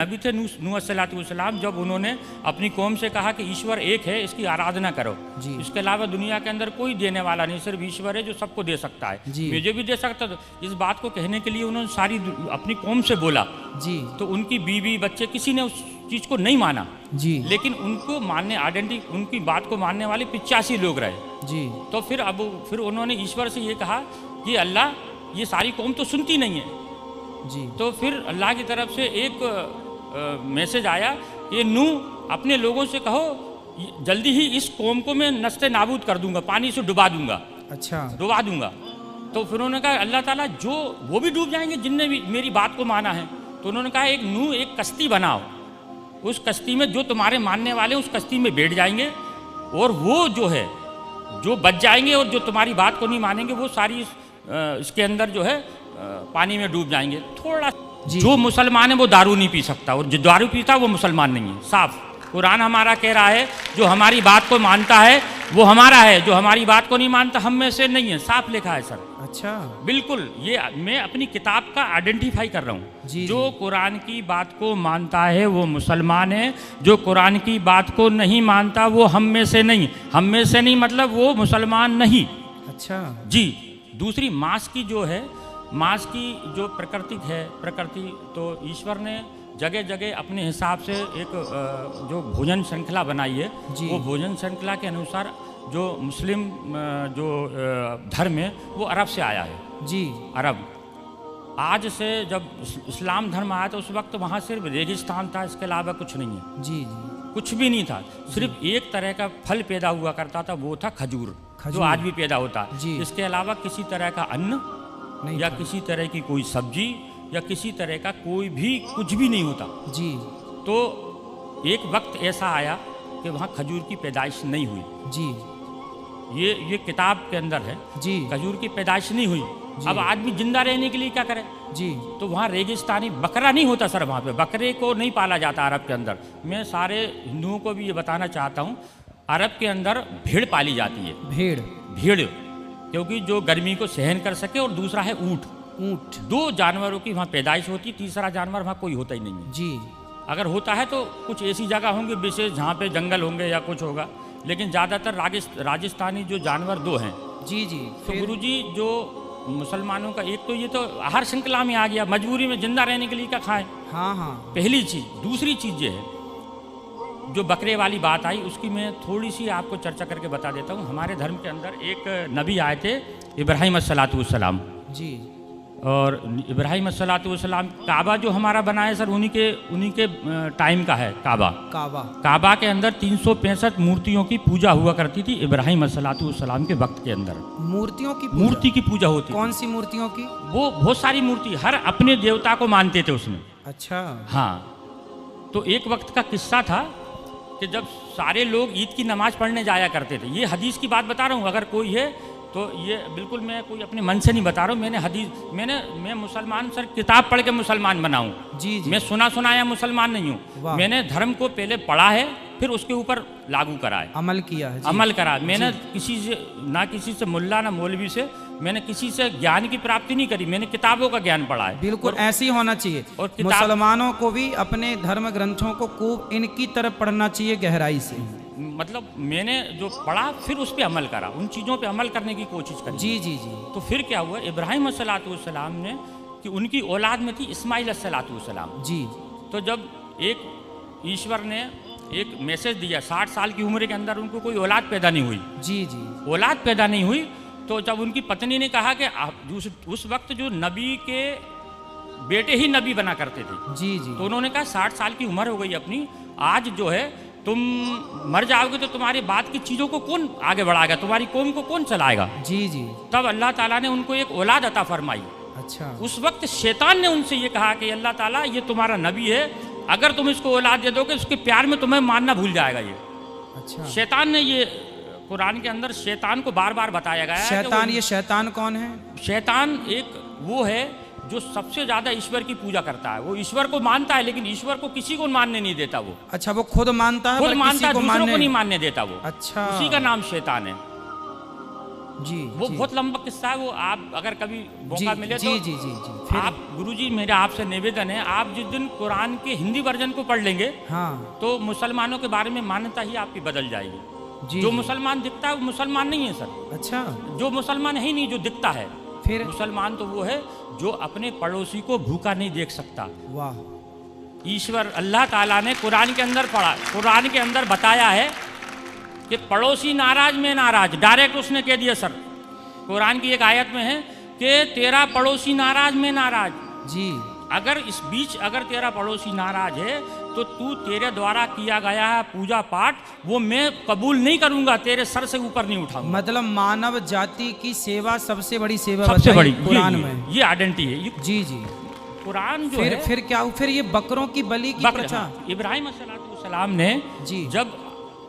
नबी थे नूह अलैहिस्सलाम, जब उन्होंने अपनी कौम से कहा कि ईश्वर एक है, इसकी आराधना करो, इसके अलावा दुनिया के अंदर कोई देने वाला नहीं, सिर्फ ईश्वर है जो सबको दे सकता है, मुझे भी दे सकता। तो इस बात को कहने के लिए उन्होंने सारी अपनी कौम से बोला जी। तो उनकी बीवी बच्चे किसी ने उस चीज़ को नहीं माना जी, लेकिन उनको मानने उनकी बात को मानने वाले 85 लोग रहे जी। तो फिर उन्होंने ईश्वर से ये कहा कि अल्लाह, ये सारी कौम तो सुनती नहीं है जी। तो फिर अल्लाह की तरफ से एक मैसेज आया कि नूह अपने लोगों से कहो जल्दी ही इस कौम को मैं नस्ते नाबूद कर दूंगा, पानी से डुबा दूंगा, अच्छा डुबा दूंगा। तो फिर उन्होंने कहा अल्लाह ताला जो वो भी डूब जाएंगे जिनने भी मेरी बात को माना है। तो उन्होंने कहा एक नूह एक कश्ती बनाओ, उस कश्ती में जो तुम्हारे मानने वाले उस कश्ती में बैठ जाएंगे, और वो जो है जो बच जाएंगे और जो तुम्हारी बात को नहीं मानेंगे वो सारी इसके अंदर जो है पानी में डूब जाएंगे। थोड़ा जो मुसलमान है वो दारू नहीं पी सकता, और जो दारू पीता वो मुसलमान नहीं है। साफ कुरान हमारा कह रहा है जो हमारी बात को मानता है वो हमारा है, जो हमारी बात को नहीं मानता हम में से नहीं है। साफ लिखा है सर। अच्छा, बिल्कुल। ये मैं अपनी किताब का आइडेंटिफाई कर रहा हूँ। जो कुरान की बात को मानता है वो मुसलमान है, जो कुरान की बात को नहीं मानता वो हम में से नहीं। हम में से नहीं मतलब वो मुसलमान नहीं। अच्छा जी। दूसरी मांस की जो है, मांस की जो प्रकृति है, प्रकृति तो ईश्वर ने जगह जगह अपने हिसाब से एक जो भोजन श्रृंखला बनाई है, वो भोजन श्रृंखला के अनुसार जो मुस्लिम जो धर्म है वो अरब से आया है जी। अरब आज से जब इस्लाम धर्म आया तो उस वक्त वहाँ सिर्फ रेगिस्तान था, इसके अलावा कुछ नहीं है जी। कुछ भी नहीं था, सिर्फ एक तरह का फल पैदा हुआ करता था, वो था खजूर, जो आज भी पैदा होता है। इसके अलावा किसी तरह का अन्न या किसी तरह की कोई सब्जी या किसी तरह का कोई भी कुछ भी नहीं होता जी। तो एक वक्त ऐसा आया कि वहाँ खजूर की पैदाइश नहीं हुई जी। ये किताब के अंदर है जी। खजूर की पैदाइश नहीं हुई। अब आदमी जिंदा रहने के लिए क्या करे जी। तो वहाँ रेगिस्तानी बकरा नहीं होता सर, वहाँ पे बकरे को नहीं पाला जाता अरब के अंदर। मैं सारे हिंदुओं को भी ये बताना चाहता हूँ, अरब के अंदर भेड़ पाली जाती है। भेड़ क्योंकि जो गर्मी को सहन कर सके, और दूसरा है ऊँट। दो जानवरों की वहाँ पैदाइश होती, तीसरा जानवर वहाँ कोई होता ही नहीं है जी। अगर होता है तो कुछ ऐसी जगह होंगे विशेष जहाँ पे जंगल होंगे या कुछ होगा, लेकिन ज़्यादातर राजस्थानी जो जानवर दो हैं जी जी। तो गुरुजी जो मुसलमानों का एक तो ये तो आहार श्रृंखला में आ गया, मजबूरी में जिंदा रहने के लिए क्या खाएं। हाँ हाँ, पहली चीज़। दूसरी चीज़ ये है जो बकरे वाली बात आई, उसकी मैं थोड़ी सी आपको चर्चा करके बता देता हूँ। हमारे धर्म के अंदर एक नबी आए थे, इब्राहिम अस्सलातुवस्सलाम जी। और इब्राहिम अस्सलातुवस्सलाम काबा जो हमारा बना है सर, उन्हीं के टाइम का है। काबा के अंदर 365 मूर्तियों की पूजा हुआ करती थी इब्राहिम अस्सलातुवस्सलाम के वक्त के अंदर। मूर्ति की पूजा होती। कौन सी मूर्तियों की? वो बहुत सारी मूर्ति, हर अपने देवता को मानते थे उसमें। अच्छा हाँ। तो एक वक्त का किस्सा था कि जब सारे लोग ईद की नमाज पढ़ने जाया करते थे। ये हदीस की बात बता रहा हूँ, अगर कोई है तो ये बिल्कुल मैं कोई अपने मन से नहीं बता रहा हूँ। मैं मुसलमान सर, किताब पढ़ के मुसलमान बना हूँ जी। मैं सुनाया मुसलमान नहीं हूँ। मैंने धर्म को पहले पढ़ा है, फिर उसके ऊपर लागू करा है, अमल किया है, अमल करा। मैंने किसी से मुल्ला ना मौलवी से मैंने किसी से ज्ञान की प्राप्ति नहीं करी, मैंने किताबों का ज्ञान पढ़ा है। बिल्कुल ऐसे ही होना चाहिए। और मुसलमानों को भी अपने धर्म ग्रंथों को खूब इनकी तरफ पढ़ना चाहिए गहराई से। मतलब मैंने जो पढ़ा फिर उस पर अमल करा, उन चीज़ों पे अमल करने की कोशिश करी जी जी जी। तो फिर क्या हुआ, इब्राहिम अस्सलातुवस्सलाम ने कि उनकी औलाद में थी इस्माइल अस्सलातुवस्सलाम जी। तो जब एक ईश्वर ने एक मैसेज दिया, 60 साल की उम्र के अंदर उनको कोई औलाद पैदा नहीं हुई जी जी। औलाद पैदा नहीं हुई, तो जब उनकी पत्नी ने कहा कि उस वक्त जो नबी के बेटे ही नबी बना करते थे जी जी। तो उन्होंने कहा 60 साल की उम्र हो गई अपनी, आज जो है तुम मर जाओगे तो तुम्हारी बात की चीज़ों को कौन आगे बढ़ाएगा, तुम्हारी कौम को कौन चलाएगा जी जी। तब अल्लाह ताला ने उनको एक औलाद अता फरमाई। अच्छा। उस वक्त शैतान ने उनसे ये कहा कि अल्लाह ताला ये तुम्हारा नबी है, अगर तुम इसको औलाद दे दोगे उसके प्यार में तुम्हें मानना भूल जाएगा ये। अच्छा। शैतान ने ये कुरान के अंदर शैतान को बार बार बताया गया है। शैतान, ये शैतान कौन है? शैतान एक वो है जो सबसे ज्यादा ईश्वर की पूजा करता है। वो ईश्वर को मानता है लेकिन ईश्वर को किसी को मानने नहीं देता वो। अच्छा, वो खुद मानता है, खुद मानता है, दूसरों को नहीं मानने देता वो। अच्छा, उसी का नाम शैतान है। जी, वो जी, बहुत लंबा किस्सा है, वो आप अगर कभी मौका मिले जी, तो जी, जी, जी, फिर? आप गुरुजी मेरा आपसे निवेदन है, आप जिस दिन कुरान के हिंदी वर्जन को पढ़ लेंगे हाँ, तो मुसलमानों के बारे में मान्यता ही आपकी बदल जाएगी। जी, जो जी। मुसलमान दिखता है वो मुसलमान नहीं है सर, अच्छा, जो मुसलमान है ही नहीं, जो दिखता है फिर? मुसलमान तो वो है जो अपने पड़ोसी को भूखा नहीं देख सकता। वाह, ईश्वर अल्लाह ताला ने कुरान के अंदर पढ़ा, कुरान के अंदर बताया है कि पड़ोसी नाराज में नाराज, डायरेक्ट उसने कह दिया सर। कुरान की एक आयत में है कि तेरा पड़ोसी नाराज में नाराज। जी, अगर इस बीच अगर तेरा पड़ोसी नाराज है तो तू तेरे द्वारा किया गया है पूजा पाठ वो मैं कबूल नहीं करूंगा, तेरे सर से ऊपर नहीं उठाऊंगा। मतलब मानव जाति की सेवा सबसे बड़ी सेवा सबसे बताई बड़ी कुरान में। ये आइडेंटिटी है, ये जी, जी, कुरान जो फिर है। फिर क्या हुआ? फिर ये बकरों की बलि की प्रथा। इब्राहिम अलैहिस्सलाम ने जी, जब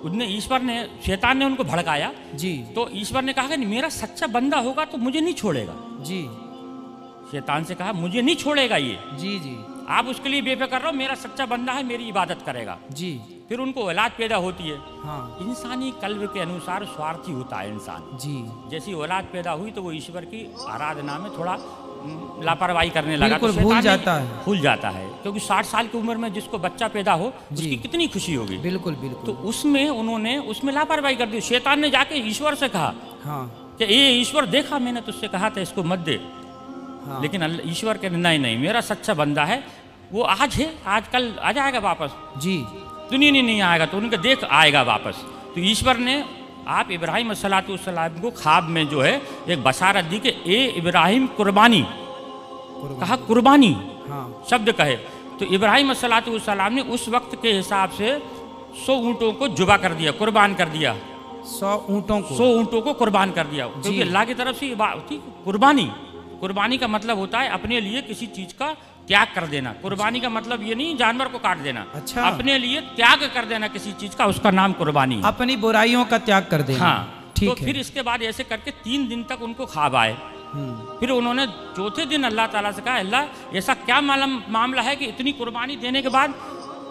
उनने ईश्वर ने शैतान ने उनको भड़काया जी, तो ईश्वर ने कहा कि मेरा सच्चा बंदा होगा तो मुझे नहीं छोड़ेगा। जी, शैतान से कहा मुझे नहीं छोड़ेगा ये, जी, जी, आप उसके लिए बेफिक्र रहो, मेरा सच्चा बंदा है, मेरी इबादत करेगा। जी, फिर उनको औलाद पैदा होती है। हाँ, इंसानी कल्ब के अनुसार स्वार्थी होता है इंसान। जी, जैसी औलाद पैदा हुई तो वो ईश्वर की आराधना में थोड़ा लापरवाही करने लगा, बिल्कुल तो भूल शैतान जाता है। भूल जाता है, क्योंकि 60 साल की उम्र में जिसको बच्चा पैदा हो जी। उसकी कितनी खुशी होगी। बिल्कुल, तो बिल्कुल, उसमें उन्होंने उसमें लापरवाही कर दी। शैतान ने जाके ईश्वर से कहा हाँ, कि ये ईश्वर देखा मैंने तुझसे कहा था इसको मत दे, हाँ, लेकिन ईश्वर के नहीं नहीं मेरा सच्चा बंदा है, वो आज है, आज कल आ जाएगा वापस, जी, दुनिया नहीं आएगा, तो उनके देख आएगा वापस। तो ईश्वर ने आप इब्राहिम अलैहिस्सलाम को ख्वाब में जो है एक बशारत दी कि ए इब्राहिम कुर्बानी, कहा कुर्बानी हाँ, शब्द कहे तो इब्राहिम अलैहिस्सलाम ने उस वक्त के हिसाब से 100 ऊँटों को जुबा कर दिया, कुर्बान कर दिया। 100 ऊँटों को 100 ऊँटों को कुर्बान कर दिया, क्योंकि अल्लाह की तरफ से ये बात थी कुर्बानी। कुर्बानी का मतलब होता है अपने लिए किसी चीज का त्याग कर देना। कुर्बानी का मतलब ये नहीं जानवर को काट देना, अच्छा, अपने लिए त्याग कर देना किसी चीज का, उसका नाम कुर्बानी है। अपनी बुराइयों का त्याग कर देना। हाँ, ठीक तो है। फिर इसके बाद ऐसे करके 3 दिन तक उनको ख्वाब आए। फिर उन्होंने चौथे दिन अल्लाह ताला से कहा अल्लाह ऐसा क्या मामला है कि इतनी कुर्बानी देने के बाद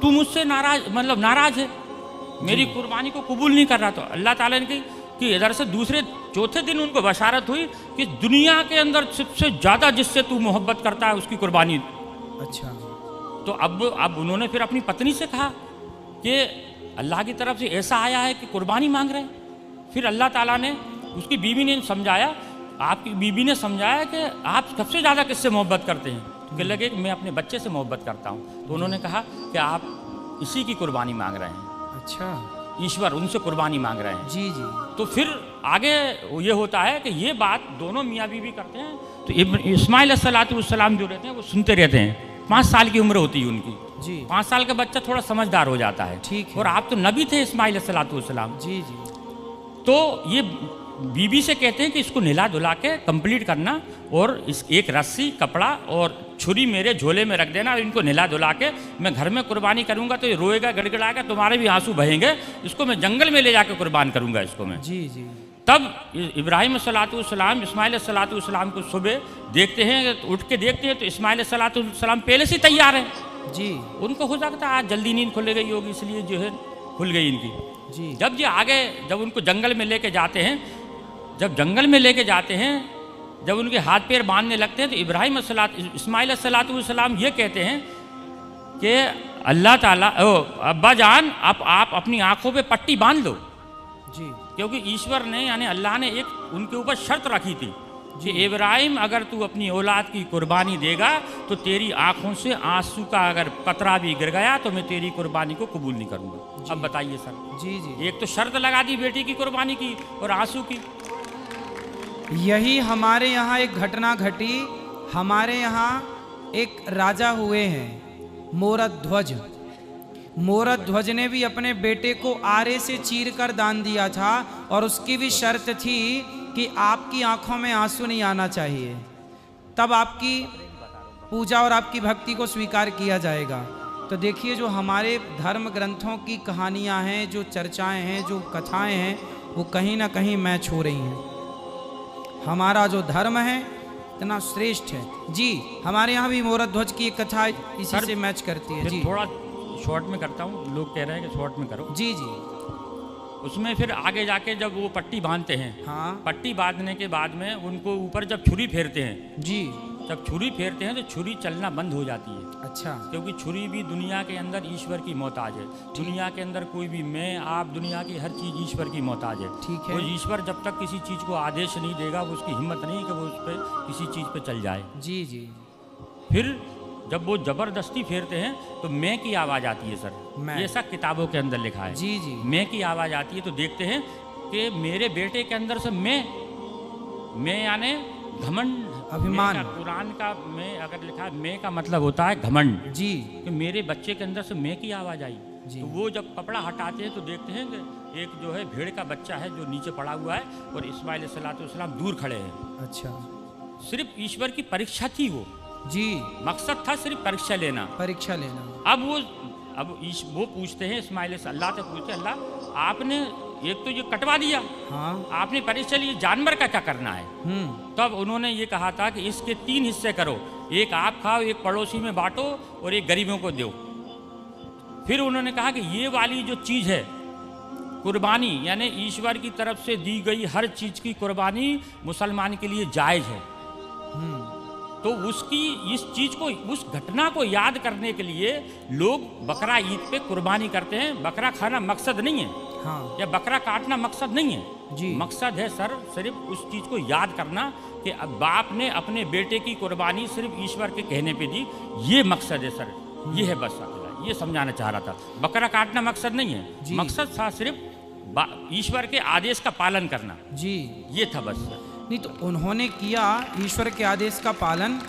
तू मुझसे नाराज, मतलब नाराज है, मेरी कुर्बानी को कबूल नहीं कर रहा। तो अल्लाह ताला ने कही कि इधर से दूसरे चौथे दिन उनको बशारत हुई कि दुनिया के अंदर सबसे ज़्यादा जिससे तू मोहब्बत करता है उसकी कुर्बानी। अच्छा, तो अब उन्होंने फिर अपनी पत्नी से कहा कि अल्लाह की तरफ से ऐसा आया है कि कुर्बानी मांग रहे हैं। फिर अल्लाह ताला ने उसकी बीवी ने समझाया, आपकी बीवी ने समझाया कि आप सबसे ज़्यादा किससे मोहब्बत करते हैं। तो कहने लगे कि मैं अपने बच्चे से मोहब्बत करता हूँ। तो उन्होंने कहा कि आप इसी की कुर्बानी मांग रहे हैं। अच्छा, ईश्वर उनसे कुर्बानी मांग रहे हैं। जी, जी, तो फिर आगे ये होता है कि ये बात दोनों मियाँ बीवी करते हैं। तो इस्माइल अलैहिस्सलाम जो रहते हैं वो सुनते रहते हैं। 5 साल की उम्र होती है उनकी जी, 5 साल का बच्चा थोड़ा समझदार हो जाता है। ठीक है। और आप तो नबी थे इस्माइल अलैहिस्सलाम। जी, जी, तो ये बीबी से कहते हैं कि इसको नहला धुला के कंप्लीट करना और इस एक रस्सी कपड़ा और छुरी मेरे झोले में रख देना, इनको नहला धुला के मैं घर में कुर्बानी करूंगा तो ये रोएगा गड़गड़ाएगा, तुम्हारे भी आंसू बहेंगे, इसको मैं जंगल में ले जाकर कुर्बान करूंगा इसको मैं। जी, जी, तब इब्राहिम सलातुल्सलाम इस्माइल सलातुल्सलाम को सुबह देखते हैं, उठ के देखते हैं तो इस्माइल सलातुल्सलाम पहले से तैयार है। जी, उनको हो सकता है आज जल्दी नींद खुल गई होगी इसलिए जो है खुल गई इनकी। जी, जब ये आगे जब उनको जंगल में लेके जाते हैं, जब जंगल में लेके जाते हैं, जब उनके हाथ पैर बांधने लगते हैं तो इस्माइल सलातुल्सलाम ये कहते हैं कि अल्लाह ताला अब्बा जान आप अपनी आंखों पे पट्टी बांध लो। जी, क्योंकि ईश्वर ने यानी अल्लाह ने एक उनके ऊपर शर्त रखी थी कि इब्राहिम अगर तू अपनी औलाद की कुर्बानी देगा तो तेरी आंखों से आंसू का अगर कतरा भी गिर गया तो मैं तेरी कुर्बानी को कबूल नहीं करूंगा। अब बताइए सर, जी, जी, एक तो शर्त लगा दी बेटी की कुर्बानी की और आंसू की। यही हमारे यहाँ एक घटना घटी। हमारे यहाँ एक राजा हुए हैं मोरध्वज। मोरध्वज ने भी अपने बेटे को आरे से चीर कर दान दिया था और उसकी भी शर्त थी कि आपकी आंखों में आंसू नहीं आना चाहिए, तब आपकी पूजा और आपकी भक्ति को स्वीकार किया जाएगा। तो देखिए जो हमारे धर्म ग्रंथों की कहानियां हैं, जो चर्चाएं हैं, जो कथाएं हैं, वो कहीं ना कहीं मैच हो रही हैं। हमारा जो धर्म है इतना श्रेष्ठ है। जी, हमारे यहाँ भी मोरध्वज की एक कथा इसी से मैच करती है। जी, थोड़ा शॉर्ट में करता हूँ, लोग कह रहे हैं कि शॉर्ट में करो। जी, जी, उसमें फिर आगे जाके जब वो पट्टी बांधते हैं, हाँ पट्टी बांधने के बाद में उनको ऊपर जब छुरी फेरते हैं, जी, जब छुरी फेरते हैं तो छुरी चलना बंद हो जाती है। अच्छा, क्योंकि छुरी भी दुनिया के अंदर ईश्वर की मोहताज है। दुनिया के अंदर कोई भी मैं आप दुनिया की हर चीज़ ईश्वर की मोहताज है। ठीक है। वो ईश्वर जब तक किसी चीज़ को आदेश नहीं देगा, वो उसकी हिम्मत नहीं कि वो उस पर किसी चीज़ पे चल जाए। जी जी। फिर जब वो ज़बरदस्ती फेरते हैं तो मैं की आवाज़ आती है सर, मैं। ये सब किताबों के अंदर लिखा है। जी जी। मैं की आवाज़ आती है तो देखते हैं कि मेरे बेटे के अंदर से मैं यानी घमंड, अभिमान। मैं का कुरान का मैं अगर लिखा है, मैं का मतलब होता है घमंड, जी कि मेरे बच्चे के अंदर से मैं की आवाज़ आई। जी। तो वो जब कपड़ा हटाते हैं तो देखते हैं कि एक जो है भेड़ का बच्चा है जो नीचे पड़ा हुआ है और इस्माइल अलैहिस्सलाम दूर खड़े हैं। अच्छा, सिर्फ ईश्वर की परीक्षा थी वो, जी, मकसद था सिर्फ परीक्षा लेना। परीक्षा लेना। अब वो पूछते हैं इस्माइल से, अल्लाह से पूछते, अल्लाह आपने एक तो ये कटवा दिया, हाँ, आपने परीक्षा ली, जानवर का क्या करना है? तब उन्होंने ये कहा था कि इसके 3 हिस्से करो, एक आप खाओ, एक पड़ोसी में बांटो और एक गरीबों को दो। फिर उन्होंने कहा कि ये वाली जो चीज़ है कुर्बानी, यानी ईश्वर की तरफ से दी गई हर चीज़ की कुर्बानी मुसलमान के लिए जायज़ है। तो उसकी इस चीज़ को, उस घटना को याद करने के लिए लोग बकरा ईद पे कुर्बानी करते हैं। बकरा खाना मकसद नहीं है, हाँ, या बकरा काटना मकसद नहीं है जी। मकसद है सर सिर्फ उस चीज़ को याद करना कि अब बाप ने अपने बेटे की कुर्बानी सिर्फ ईश्वर के कहने पे दी, ये मकसद है सर, ये है बस अकेला, ये समझाना चाह रहा था। बकरा काटना मकसद नहीं है, मकसद था सिर्फ ईश्वर के आदेश का पालन करना, जी, ये था बस सर। नहीं तो उन्होंने किया ईश्वर के आदेश का पालन,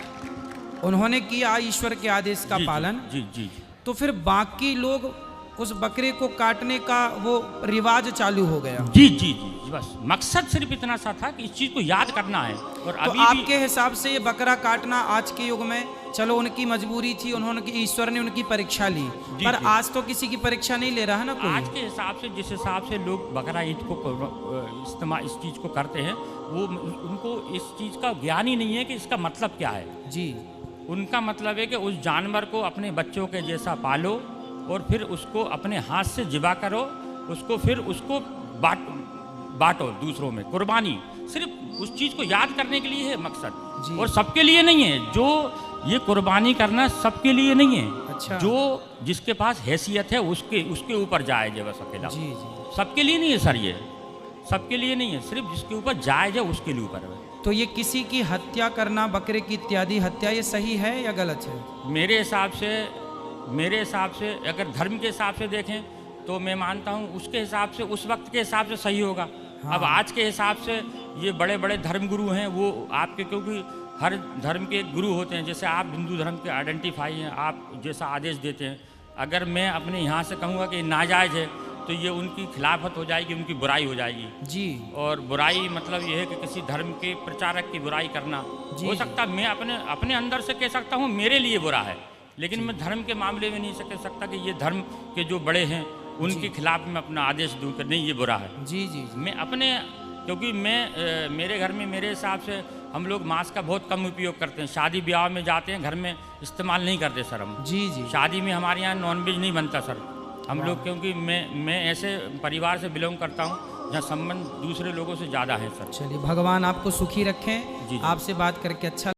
उन्होंने किया ईश्वर के आदेश का पालन। जी जी। तो फिर बाकी लोग उस बकरे को काटने का वो रिवाज चालू हो गया। जी जी जी, बस मकसद सिर्फ इतना सा था कि इस चीज़ को याद करना है। और तो अभी आपके हिसाब से ये बकरा काटना आज के युग में, चलो उनकी मजबूरी थी, उन्होंने, ईश्वर ने उनकी परीक्षा ली, पर आज तो किसी की परीक्षा नहीं ले रहा है ना कोई। आज के हिसाब से, जिस हिसाब से लोग बकरा ईद को इस्तेमाल इस चीज़ को करते हैं, वो उनको इस चीज़ का ज्ञान ही नहीं है कि इसका मतलब क्या है। जी, उनका मतलब है कि उस जानवर को अपने बच्चों के जैसा पालो और फिर उसको अपने हाथ से ज़िबा करो, उसको फिर उसको बांटो दूसरों में, कुर्बानी सिर्फ उस चीज़ को याद करने के लिए है मकसद, और सबके लिए नहीं है। जो ये कुर्बानी करना सबके लिए नहीं है। अच्छा। जो जिसके पास हैसियत है उसके ऊपर जायज़ है बस अकेला। जी जी। सबके लिए नहीं है सर, ये सबके लिए नहीं है, सिर्फ जिसके ऊपर जायज़ है उसके लिए ऊपर है। तो ये किसी की हत्या करना, बकरे की इत्यादि हत्या, ये सही है या गलत है? मेरे हिसाब से अगर धर्म के हिसाब से देखें तो मैं मानता हूँ उसके हिसाब से, उस वक्त के हिसाब से सही होगा। हाँ। अब आज के हिसाब से ये बड़े बड़े धर्म गुरु हैं, वो आपके, क्योंकि हर धर्म के गुरु होते हैं, जैसे आप हिंदू धर्म के आइडेंटिफाई हैं, आप जैसा आदेश देते हैं, अगर मैं अपने यहाँ से कहूँगा कि नाजायज़ है तो ये उनकी खिलाफत हो जाएगी, उनकी बुराई हो जाएगी। जी। और बुराई मतलब ये है कि किसी धर्म के प्रचारक की बुराई करना। हो सकता मैं अपने अंदर से कह सकता हूँ मेरे लिए बुरा है, लेकिन मैं धर्म के मामले में नहीं कह सकता कि ये धर्म के जो बड़े हैं उनके खिलाफ मैं अपना आदेश दूँ कि नहीं ये बुरा है। जी जी। मैं अपने, क्योंकि मेरे घर में मेरे हिसाब से हम लोग मांस का बहुत कम उपयोग करते हैं। शादी ब्याह में जाते हैं, घर में इस्तेमाल नहीं करते सर हम। जी जी। शादी में हमारे यहाँ नॉनवेज नहीं बनता सर हम लोग, क्योंकि मैं ऐसे परिवार से बिलोंग करता हूँ जहाँ संबंध दूसरे लोगों से ज़्यादा है सर। चलिए, भगवान आपको सुखी रखें। जी। आपसे बात करके अच्छा